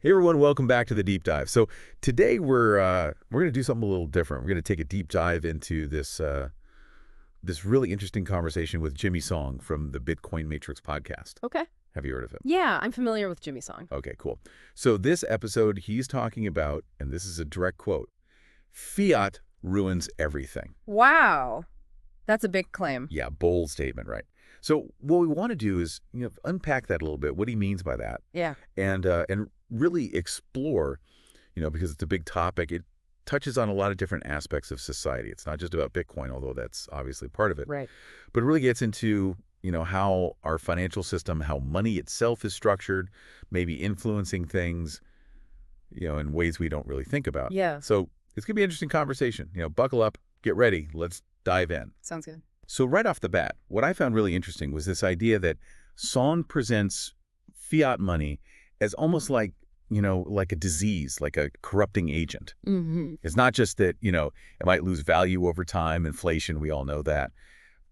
Hey everyone, welcome back to the deep dive. So today we're going to do something a little different. We're going to take a deep dive into this really interesting conversation with Jimmy Song from the Bitcoin Matrix podcast. Okay. Have you heard of him? Yeah, I'm familiar with Jimmy Song. Okay, cool. So this episode he's talking about, and this is a direct quote, Fiat ruins everything. Wow. That's a big claim. Yeah, bold statement, right? So what we want to do is unpack that a little bit, what he means by that. Yeah. And really explore, because it's a big topic. It touches on a lot of different aspects of society. It's not just about Bitcoin, although that's obviously part of it. Right. But it really gets into, how our financial system, how money itself is structured, maybe influencing things, in ways we don't really think about. Yeah. So it's going to be an interesting conversation. Buckle up, get ready. Let's dive in. Sounds good. So right off the bat, what I found really interesting was this idea that Song presents fiat money as almost like a disease, like a corrupting agent. Mm-hmm. It's not just that, it might lose value over time, inflation, we all know that.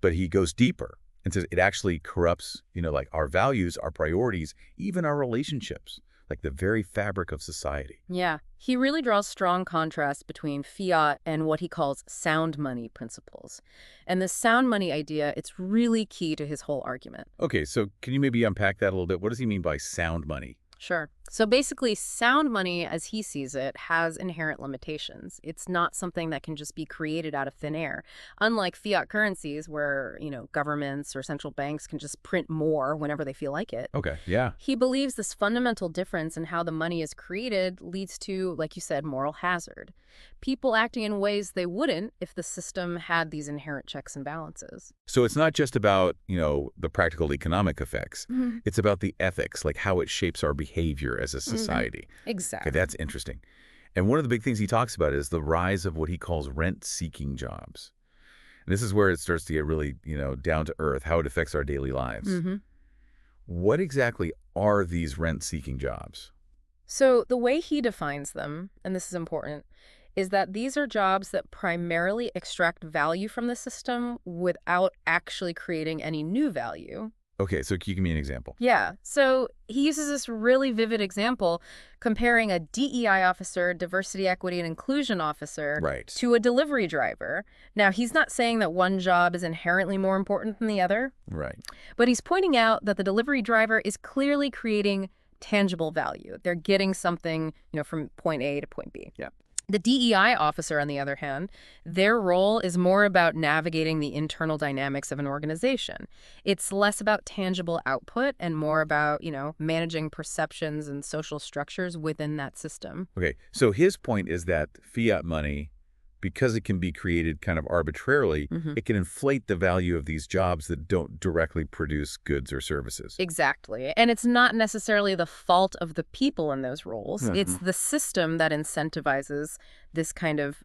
But he goes deeper and says it actually corrupts, like our values, our priorities, even our relationships, like the very fabric of society. Yeah. He really draws strong contrast between fiat and what he calls sound money principles. And the sound money idea, it's really key to his whole argument. Okay, so can you maybe unpack that a little bit? What does he mean by sound money? Sure. So basically, sound money, as he sees it, has inherent limitations. It's not something that can just be created out of thin air. Unlike fiat currencies where, governments or central banks can just print more whenever they feel like it. Okay, yeah. He believes this fundamental difference in how the money is created leads to, like you said, moral hazard. People acting in ways they wouldn't if the system had these inherent checks and balances. So it's not just about, the practical economic effects. Mm-hmm. It's about the ethics, like how it shapes our behavior as a society. Mm-hmm. Exactly. Okay, that's interesting. And one of the big things he talks about is the rise of what he calls rent-seeking jobs. And this is where it starts to get really, down to earth, how it affects our daily lives. Mm-hmm. What exactly are these rent-seeking jobs? So the way he defines them, and this is important, is that these are jobs that primarily extract value from the system without actually creating any new value. Okay, so can you give me an example? Yeah. So he uses this really vivid example comparing a DEI officer, diversity, equity, and inclusion officer, Right. to a delivery driver. Now, he's not saying that one job is inherently more important than the other, Right. but he's pointing out that the delivery driver is clearly creating tangible value. They're getting something, from point A to point B. Yeah. The DEI officer, on the other hand, their role is more about navigating the internal dynamics of an organization. It's less about tangible output and more about, managing perceptions and social structures within that system. Okay, so his point is that fiat money, because it can be created kind of arbitrarily, it can inflate the value of these jobs that don't directly produce goods or services. Exactly. And it's not necessarily the fault of the people in those roles. It's the system that incentivizes this kind of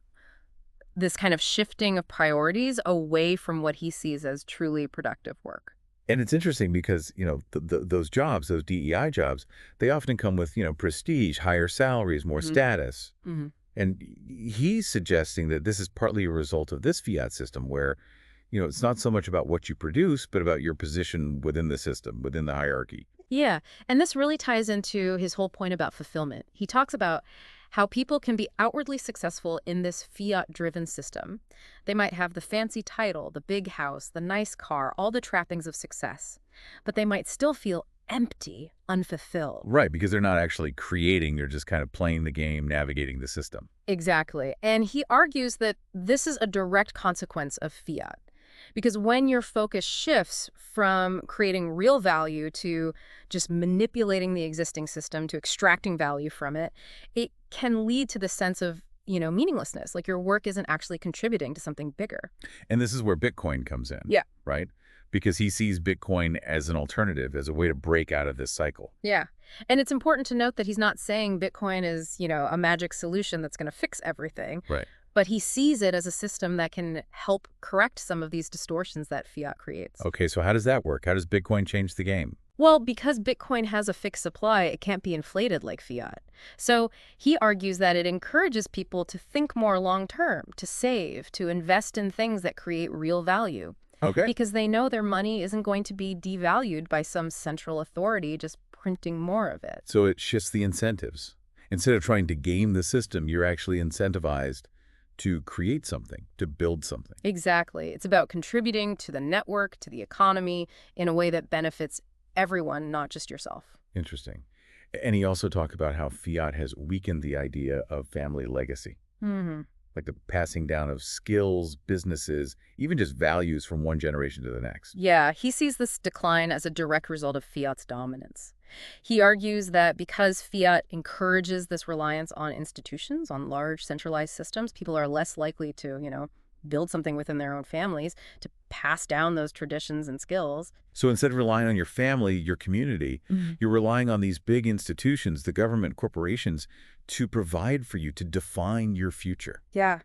shifting of priorities away from what he sees as truly productive work. And it's interesting because, those jobs, those DEI jobs, they often come with, prestige, higher salaries, more status. Mm-hmm. And he's suggesting that this is partly a result of this fiat system where, it's not so much about what you produce, but about your position within the system, within the hierarchy. Yeah, and this really ties into his whole point about fulfillment. He talks about how people can be outwardly successful in this fiat-driven system. They might have the fancy title, the big house, the nice car, all the trappings of success, but they might still feel empty, unfulfilled. Right, because they're not actually creating, they're just kind of playing the game, navigating the system. Exactly. And he argues that this is a direct consequence of fiat. Because when your focus shifts from creating real value to just manipulating the existing system, to extracting value from it, it can lead to the sense of, meaninglessness, like your work isn't actually contributing to something bigger. And this is where Bitcoin comes in. Yeah. Right? Because he sees Bitcoin as an alternative, as a way to break out of this cycle. Yeah. And it's important to note that he's not saying Bitcoin is, a magic solution that's going to fix everything. Right. But he sees it as a system that can help correct some of these distortions that fiat creates. Okay, so how does that work? How does Bitcoin change the game? Well, because Bitcoin has a fixed supply, it can't be inflated like fiat. So he argues that it encourages people to think more long-term, to save, to invest in things that create real value. Okay. Because they know their money isn't going to be devalued by some central authority just printing more of it. So it shifts the incentives. Instead of trying to game the system, you're actually incentivized to create something, to build something. Exactly. It's about contributing to the network, to the economy, in a way that benefits everyone, not just yourself. Interesting. And he also talked about how Fiat has weakened the idea of family legacy, Hmm. like the passing down of skills, businesses, even just values from one generation to the next. Yeah, he sees this decline as a direct result of Fiat's dominance. He argues that because Fiat encourages this reliance on institutions, on large centralized systems, people are less likely to, build something within their own families, to pass down those traditions and skills. So instead of relying on your family, your community, you're relying on these big institutions, the government, corporations, to provide for you, to define your future. Yeah.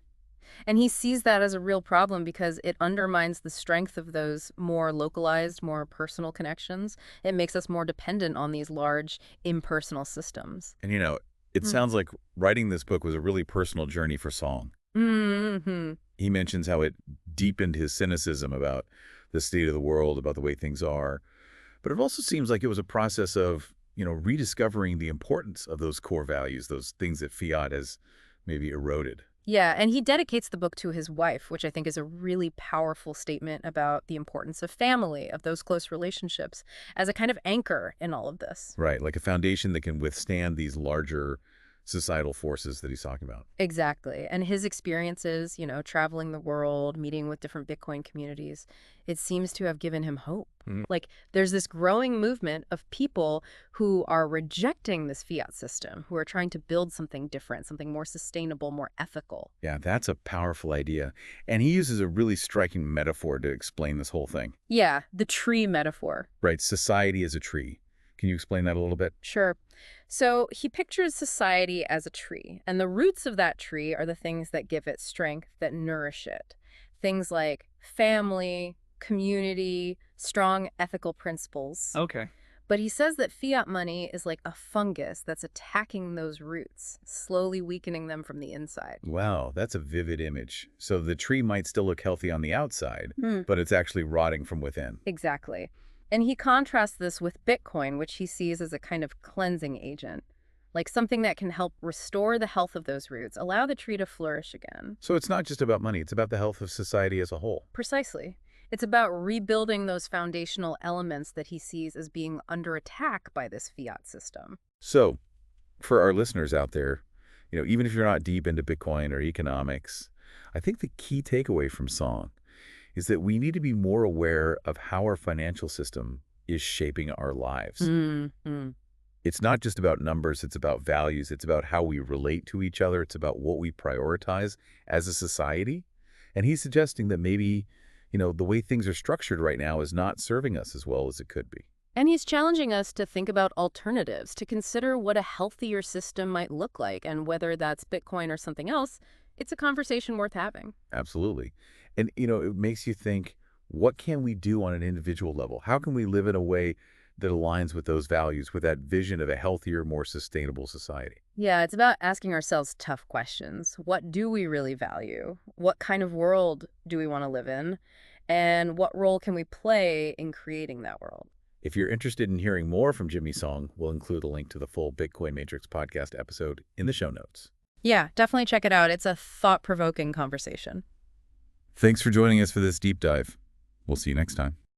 And he sees that as a real problem because it undermines the strength of those more localized, more personal connections. It makes us more dependent on these large, impersonal systems. And it sounds like writing this book was a really personal journey for Song. Mm-hmm. He mentions how it deepened his cynicism about the state of the world, about the way things are. But it also seems like it was a process of, rediscovering the importance of those core values, those things that Fiat has maybe eroded. Yeah, and he dedicates the book to his wife, which I think is a really powerful statement about the importance of family, of those close relationships, as a kind of anchor in all of this. Right, like a foundation that can withstand these larger societal forces that he's talking about. Exactly. And his experiences, traveling the world, meeting with different Bitcoin communities, it seems to have given him hope. Like, there's this growing movement of people who are rejecting this fiat system, who are trying to build something different, something more sustainable, more ethical. Yeah, that's a powerful idea. And he uses a really striking metaphor to explain this whole thing. Yeah, the tree metaphor. Right, society is a tree. Can you explain that a little bit? Sure. So he pictures society as a tree, and the roots of that tree are the things that give it strength, that nourish it. Things like family, community, strong ethical principles. Okay. But he says that fiat money is like a fungus that's attacking those roots, slowly weakening them from the inside. Wow, that's a vivid image. So the tree might still look healthy on the outside, but it's actually rotting from within. Exactly. And he contrasts this with Bitcoin, which he sees as a kind of cleansing agent, like something that can help restore the health of those roots, allow the tree to flourish again. So it's not just about money, it's about the health of society as a whole. Precisely. It's about rebuilding those foundational elements that he sees as being under attack by this fiat system. So for our listeners out there, even if you're not deep into Bitcoin or economics, I think the key takeaway from Song is that we need to be more aware of how our financial system is shaping our lives. It's not just about numbers, it's about values, it's about how we relate to each other, it's about what we prioritize as a society. And he's suggesting that maybe, the way things are structured right now is not serving us as well as it could be. And he's challenging us to think about alternatives, to consider what a healthier system might look like, and whether that's Bitcoin or something else. It's a conversation worth having. Absolutely. And, it makes you think, what can we do on an individual level? How can we live in a way that aligns with those values, with that vision of a healthier, more sustainable society? Yeah, it's about asking ourselves tough questions. What do we really value? What kind of world do we want to live in? And what role can we play in creating that world? If you're interested in hearing more from Jimmy Song, we'll include a link to the full Bitcoin Matrix podcast episode in the show notes. Yeah, definitely check it out. It's a thought-provoking conversation. Thanks for joining us for this deep dive. We'll see you next time.